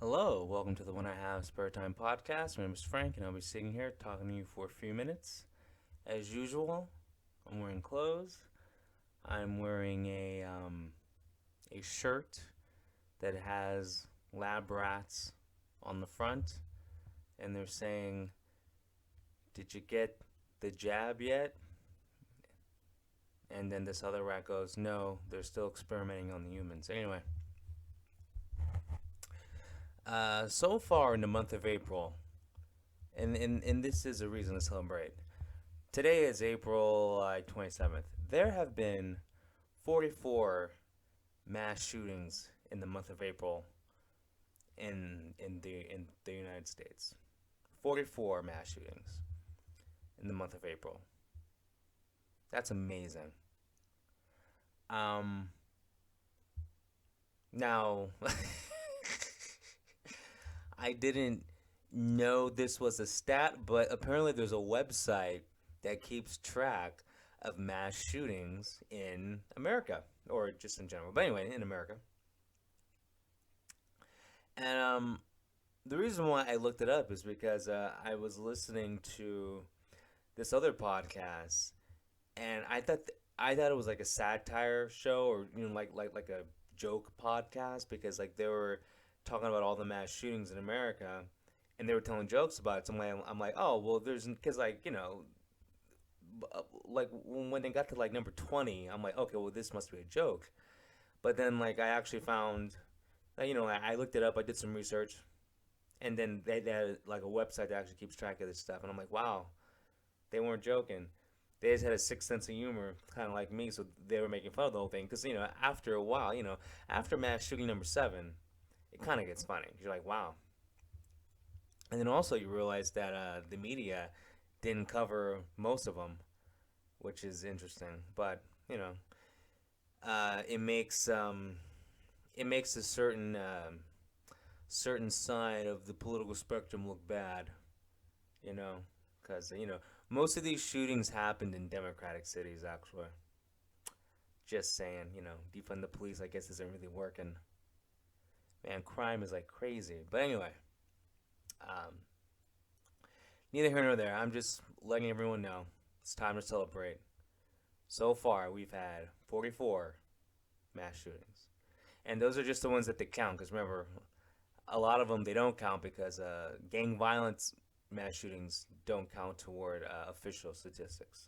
Hello, welcome to the When I Have Spare Time podcast. My name is Frank, and I'll be sitting here talking to you for a few minutes. As usual, I'm wearing clothes. I'm wearing a shirt that has lab rats on the front, and they're saying, "Did you get the jab yet?" And then this other rat goes, "No, they're still experimenting on the humans." Anyway, so far in the month of April, and this is a reason to celebrate. Today is April 27th. There have been 44 mass shootings in the month of April in the United States. 44 mass shootings in the month of April. That's amazing. Um Now I didn't know this was a stat, but apparently there's a website that keeps track of mass shootings in America or just in general. But anyway, in America. And the reason why I looked it up is because I was listening to this other podcast, and I thought it was like a satire show or like a joke podcast because like they were talking about all the mass shootings in America, and they were telling jokes about it. So I'm like, oh well, there's because like like when they got to like number 20, I'm like, okay, well this must be a joke. But then like I actually found, I looked it up, I did some research, and then they had like a website that actually keeps track of this stuff, and I'm like, wow, they weren't joking. They just had a sick sense of humor, kind of like me, so they were making fun of the whole thing. Because after a while, after mass shooting number 7, it kind of gets funny. You're like, wow. And then also you realize that the media didn't cover most of them, which is interesting. But you know, it makes a certain side of the political spectrum look bad. You know, because most of these shootings happened in democratic cities. Actually, just saying. Defund the police. I guess isn't really working. Man, crime is like crazy. But anyway, um, neither here nor there. I'm just letting everyone know it's time to celebrate. So far, we've had 44 mass shootings, and those are just the ones that they count. Because remember, a lot of them they don't count because gang violence mass shootings don't count toward official statistics.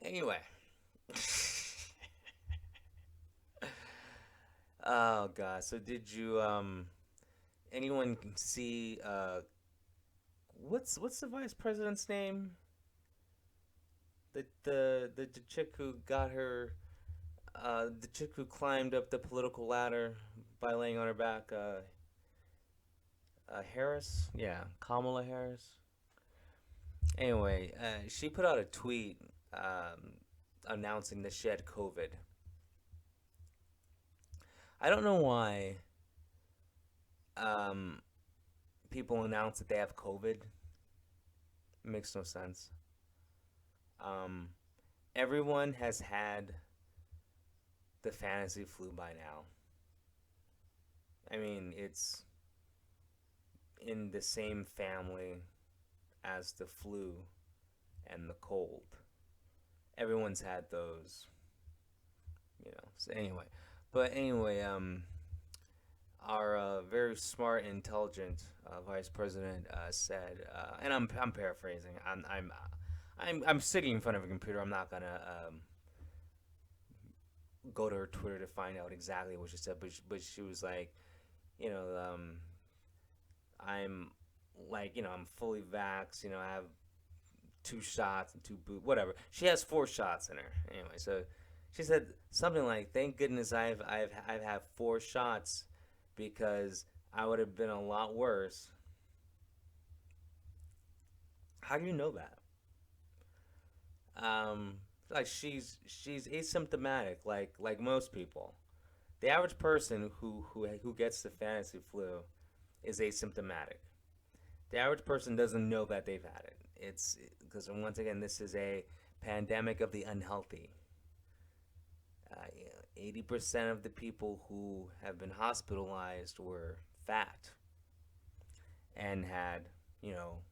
Anyway, oh god. So did you anyone see what's the vice president's name? The chick who got her the chick who climbed up the political ladder by laying on her back. Harris, yeah, Kamala Harris. Anyway, she put out a tweet announcing that she had COVID. I don't know why um, people announce that they have COVID. It makes no sense. Um, Everyone has had the fantasy flu by now. I mean, it's in the same family as the flu and the cold. Everyone's had those. So anyway, but anyway, our very smart, intelligent vice president said, and I'm paraphrasing. I'm sitting in front of a computer. I'm not gonna go to her Twitter to find out exactly what she said, but she was like, you know, I'm I'm fully vaxxed. I have 2 shots and 2 boot, whatever. She has 4 shots in her anyway. So she said something like, "Thank goodness I've had 4 shots because I would have been a lot worse." How do you know that? Um, like she's asymptomatic, like most people. The average person who gets the fantasy flu is asymptomatic. The average person doesn't know that they've had it. It's because once again, this is a pandemic of the unhealthy. 80% of the people who have been hospitalized were fat and had, you know,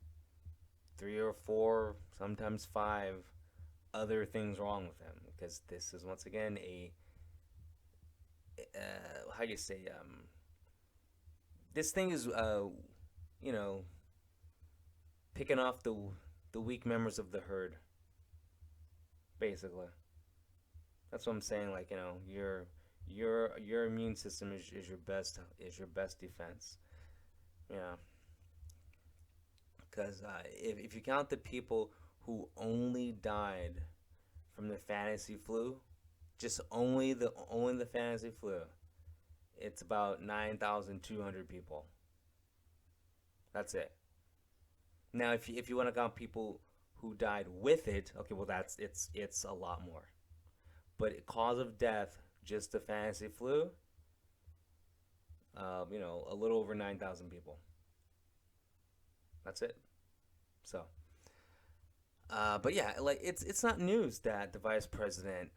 three or four, sometimes five other things wrong with him, because this is once again a how do you say this thing is you know, picking off the weak members of the herd, basically. That's what I'm saying. Like, you know, your immune system is your best defense. You know, because if you count the people who only died from the fantasy flu, just only the fantasy flu, it's about 9,200 people. That's it. Now, if you want to count people who died with it, okay, well it's a lot more. But cause of death, just the fantasy flu, you know, a little over 9,000 people. That's it. So, but yeah, like it's not news that the vice president,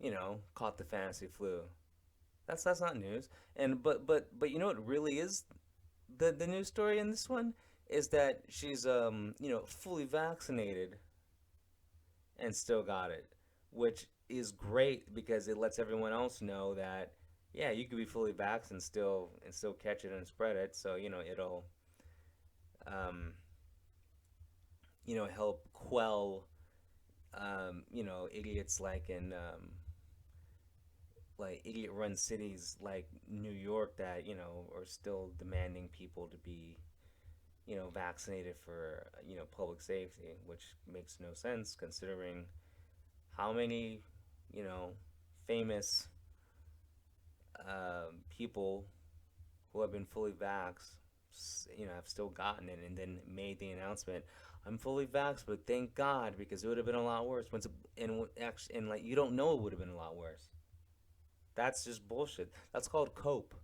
you know, caught the fantasy flu. That's not news. And but you know what really is the news story in this one is that she's you know, fully vaccinated and still got it, which is great because it lets everyone else know that yeah, you could be fully vaxxed and still catch it and spread it. So you know it'll um, you know, help quell you know, idiots like idiot run cities like New York that you know are still demanding people to be, you know, vaccinated for, you know, public safety, which makes no sense considering how many, you know, famous people who have been fully vaxxed, you know, have still gotten it and then made the announcement, I'm fully vaxxed, but thank God because it would have been a lot worse. And like you don't know it would have been a lot worse. That's just bullshit. That's called cope.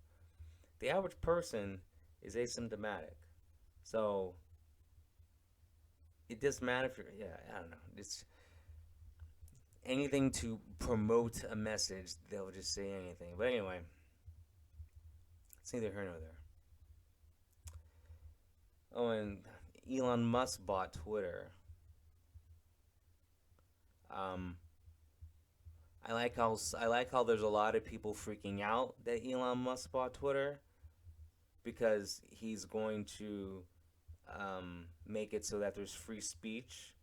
The average person is asymptomatic, so it doesn't matter if you're, yeah, I don't know. It's anything to promote a message. They'll just say anything. But anyway, it's neither here nor there. Oh, and Elon Musk bought Twitter. Um, I like how there's a lot of people freaking out that Elon Musk bought Twitter because he's going to make it so that there's free speech,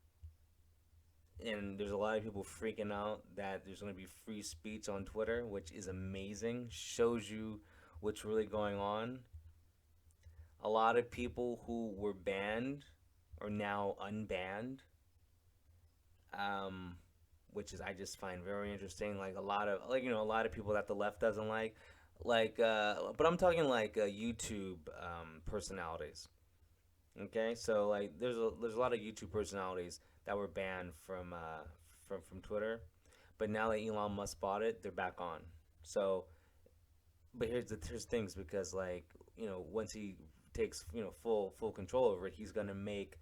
and there's a lot of people freaking out that there's going to be free speech on Twitter, which is amazing. Shows you what's really going on. A lot of people who were banned are now unbanned, um, which is I just find very interesting. Like a lot of like you know a lot of people that the left doesn't like but I'm talking like YouTube personalities. Okay, so like there's a lot of YouTube personalities that were banned from Twitter, but now that Elon Musk bought it, they're back on. So, but here's things because like you know once he takes you know full control over it, he's gonna make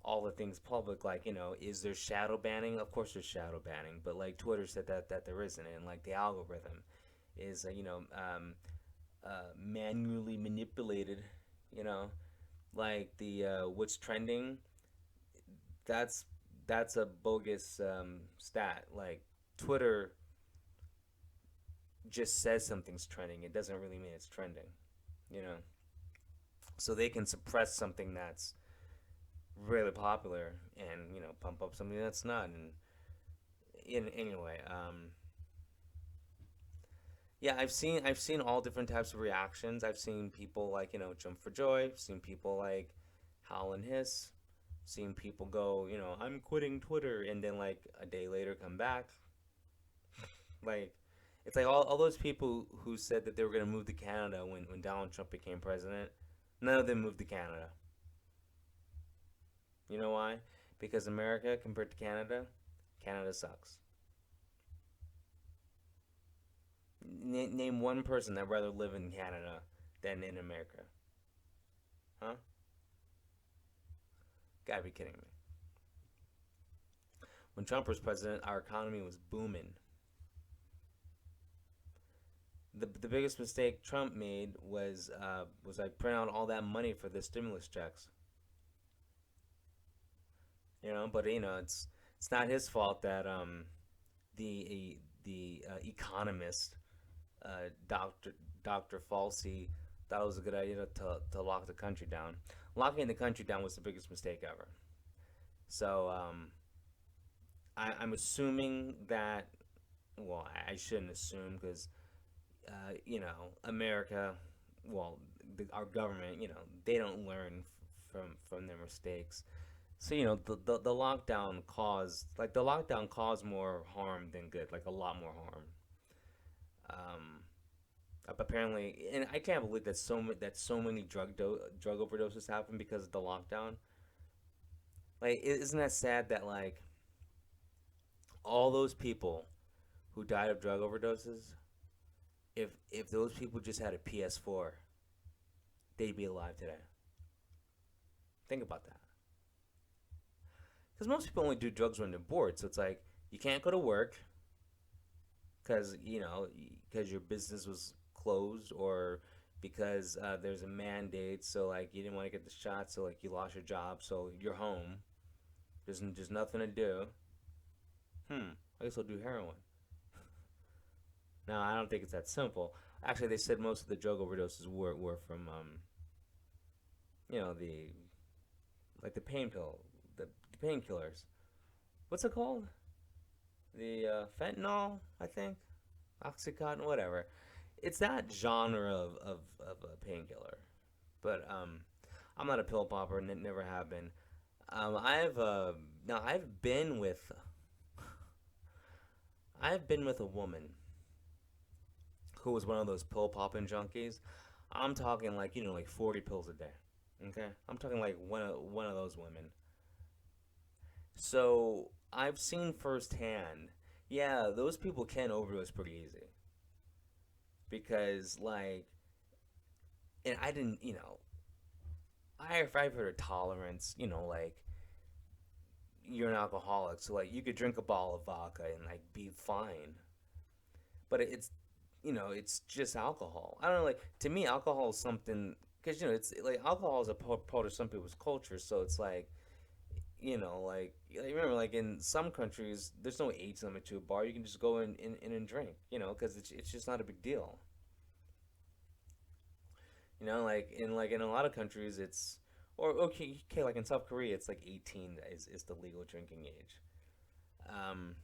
all the things public. Like you know, is there shadow banning? Of course, there's shadow banning, but like Twitter said that there isn't, and like the algorithm is you know manually manipulated. You know, like the what's trending. That's that's a bogus stat. Like Twitter just says something's trending. It doesn't really mean it's trending. You know, so they can suppress something that's really popular and you know pump up something that's not. And anyway, yeah, I've seen all different types of reactions. I've seen people like you know jump for joy. I've seen people like howl and hiss. Seen people go, you know, I'm quitting Twitter, and then like a day later come back. Like, it's like all those people who said that they were gonna move to Canada when Donald Trump became president. None of them moved to Canada. You know why? Because America compared to Canada, Canada sucks. Name one person that'd rather live in Canada than in America. Huh? Gotta be kidding me. When Trump was president, our economy was booming. the biggest mistake Trump made was like print out all that money for the stimulus checks. But it's not his fault that the economist Doctor Falsey thought it was a good idea to lock the country down. Locking the country down was the biggest mistake ever. So I'm assuming that. Well, I shouldn't assume because America, well, our government, they don't learn from their mistakes. So the lockdown caused more harm than good, like a lot more harm. Um, Apparently, and I can't believe that so many drug overdoses happen because of the lockdown. Like, isn't that sad that like all those people who died of drug overdoses, if those people just had a PS4, they'd be alive today. Think about that. Because most people only do drugs when they're bored. So it's like you can't go to work because your business was closed, or because there's a mandate. So like you didn't want to get the shot, so like you lost your job, so you're home. There's just nothing to do. I guess I'll do heroin. Now I don't think it's that simple. Actually, they said most of the drug overdoses were from the like the pain pill, the painkillers. What's it called? The fentanyl, I think, oxycontin, whatever. It's that genre of a painkiller. But I'm not a pill popper, and never have been. I've now I've been with a woman who was one of those pill popping junkies. I'm talking like 40 pills a day. Okay, I'm talking like one of those women. So I've seen firsthand. Yeah, those people can overdose pretty easy because and I didn't, I've heard of tolerance. Like you're an alcoholic, so like you could drink a bottle of vodka and like be fine. But it's just alcohol. I don't know. Like to me, alcohol is something because it's like alcohol is a part of some people's culture. So it's like remember, like in some countries, there's no age limit to a bar. You can just go in and drink, because it's just not a big deal. Like in a lot of countries, or okay, like in South Korea, it's like 18 is the legal drinking age. Um,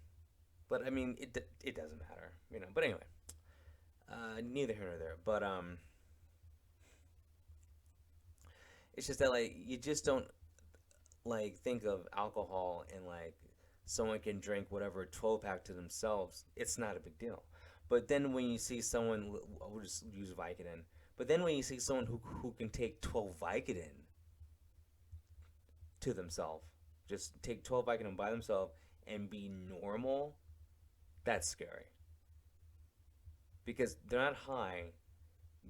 but I mean, it doesn't matter. But anyway, neither here nor there. But it's just that like you just don't like think of alcohol and like someone can drink whatever 12 pack to themselves. It's not a big deal. But then when you see someone, we'll just use Vicodin. But then when you see someone who can take 12 Vicodin to themselves, just take 12 Vicodin by themselves and be normal, that's scary. Because they're not high,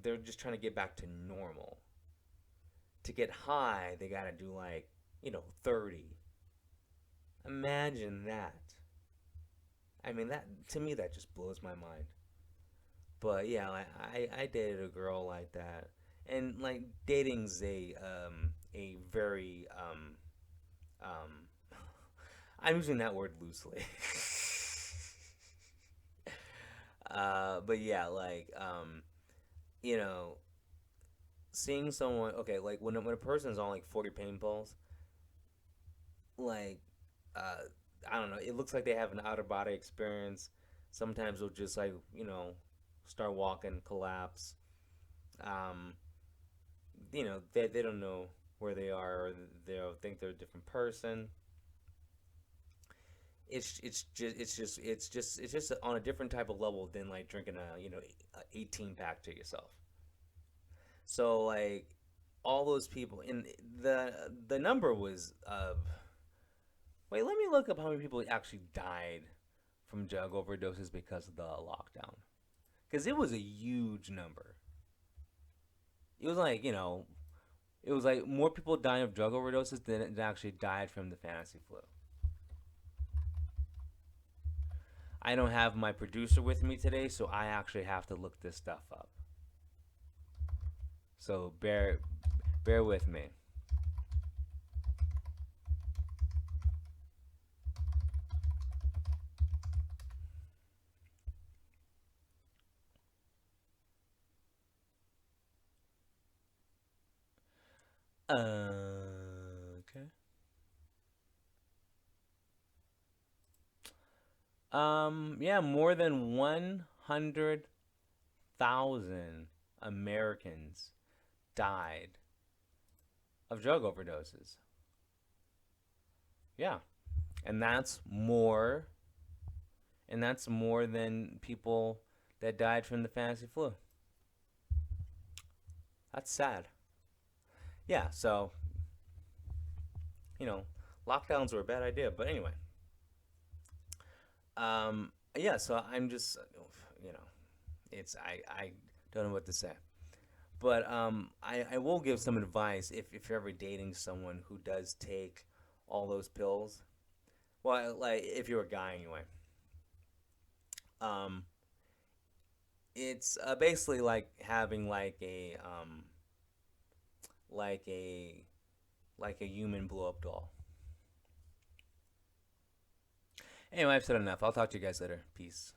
they're just trying to get back to normal. To get high, they gotta do like, 30. Imagine that. I mean, that to me, that just blows my mind. But yeah, like, I dated a girl like that. And like dating's a very um I'm using that word loosely. But yeah, like you know, seeing someone, okay, like when a person's on like 40 pain pills, like uh I don't know, it looks like they have an out of body experience. Sometimes they'll just like, start walking, collapse. Um, they don't know where they are, or they'll think they're a different person. It's just on a different type of level than like drinking a 18 pack to yourself. So like all those people, and the number was wait, let me look up how many people actually died from drug overdoses because of the lockdown, because it was a huge number. It was like, it was like more people dying of drug overdoses than actually died from the fantasy flu. I don't have my producer with me today, so I actually have to look this stuff up. So bear with me. Okay. Yeah, more than 100,000 Americans died of drug overdoses. Yeah. And that's more than people that died from the fantasy flu. That's sad. Yeah, so, you know, lockdowns were a bad idea, but anyway. Yeah, so I'm just, you know, I don't know what to say. But I will give some advice if you're ever dating someone who does take all those pills. Well, like if you're a guy anyway. Um, it's basically like having like a like a human blow up doll. Anyway, I've said enough. I'll talk to you guys later. Peace.